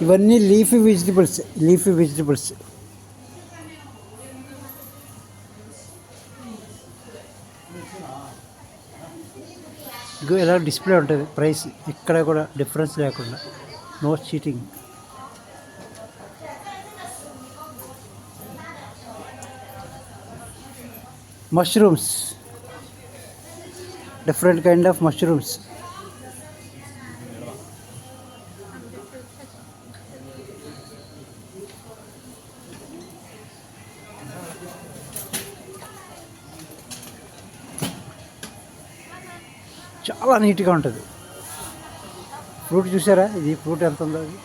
ఇవన్నీ leafy vegetables. ఇలా display ఉంటుంది ప్రైస్, ఇక్కడ కూడా డిఫరెన్స్ లేకుండా, no cheating. Mushrooms, different kind of mushrooms. చాలా నీట్గా ఉంటుంది. ఫ్రూట్ చూసారా, ఇది ఫ్రూట్ ఎంత ఉందో అది.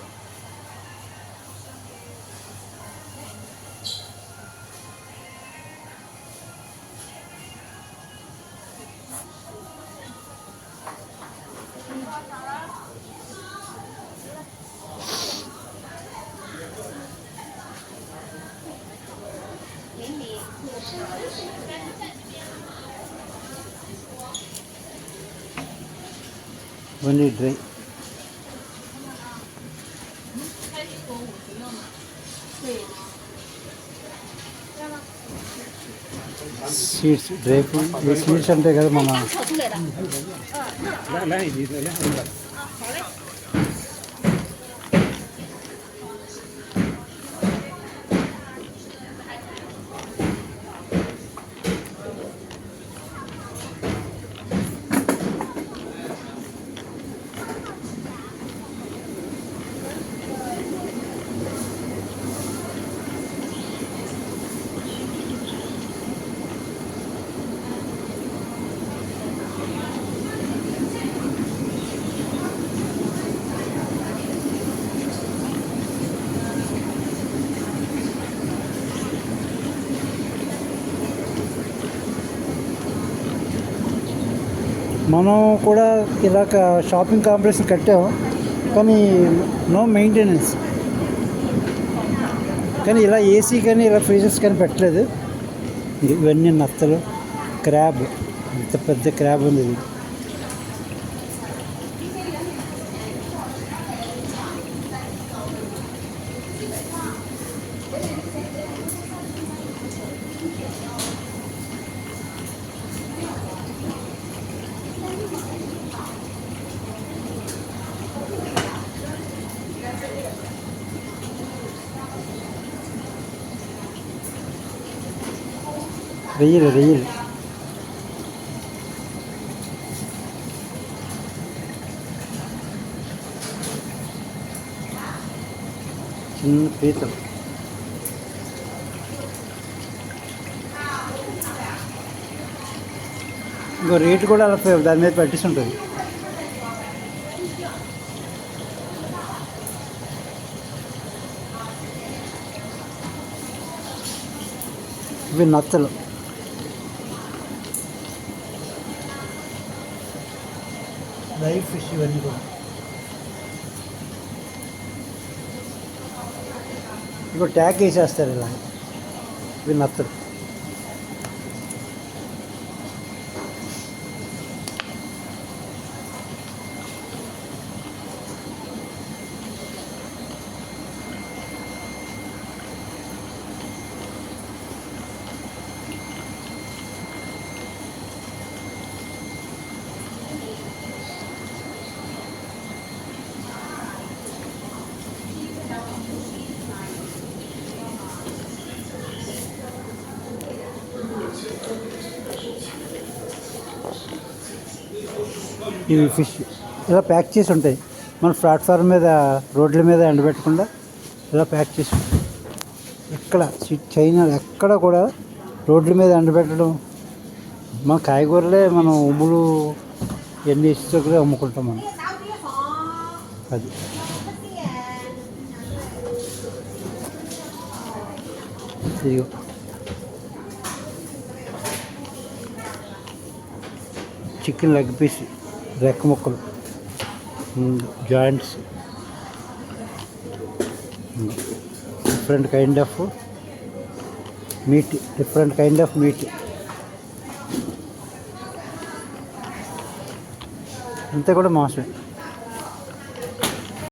ఇవన్నీ డ్రై. Seeds, dry fruit. ఈ సీడ్స్ అంటే కదా మన మనం కూడా ఇలా షాపింగ్ కాంప్లెక్స్ కట్టాము, కానీ నో మెయింటెనెన్స్. కానీ ఇలా ఏసీ కానీ ఇలా ఫ్రీజర్స్ కానీ పెట్టలేదు. ఇవన్నీ నత్తలు, క్రాబ్, ఇంత పెద్ద క్రాబ్ ఉంది ఇది. రొయ్యలు చిన్న పీతలు. ఇంకో రేటు కూడా అలా దాని మీద పెట్టేసి ఉంటుంది. ఇవి నత్తలు. లైవ్ ఫిష్ ఇవన్నీ కూడా. ఇంకో ట్యాగ్ వేసేస్తారు ఇలా. ఇవి నత్తలు. ఇవి ఫిష్ ఇలా ప్యాక్ చేసి ఉంటాయి. మన ప్లాట్ఫామ్ మీద, రోడ్ల మీద ఎండబెట్టకుండా ఇలా ప్యాక్ చేసి ఉంటాయి. ఎక్కడ చైనా ఎక్కడ కూడా రోడ్ల మీద ఎండబెట్టడం. మన కాయగూరలే మనం ఉమ్ములు ఎన్ని ఇసుకలే అమ్ముకుంటాం మనం. అది ఇదిగో చికెన్ లెగ్ పీస్, రెక్క ముక్కలు, joints, different kind of meat. అంతా కూడా మాంసమే.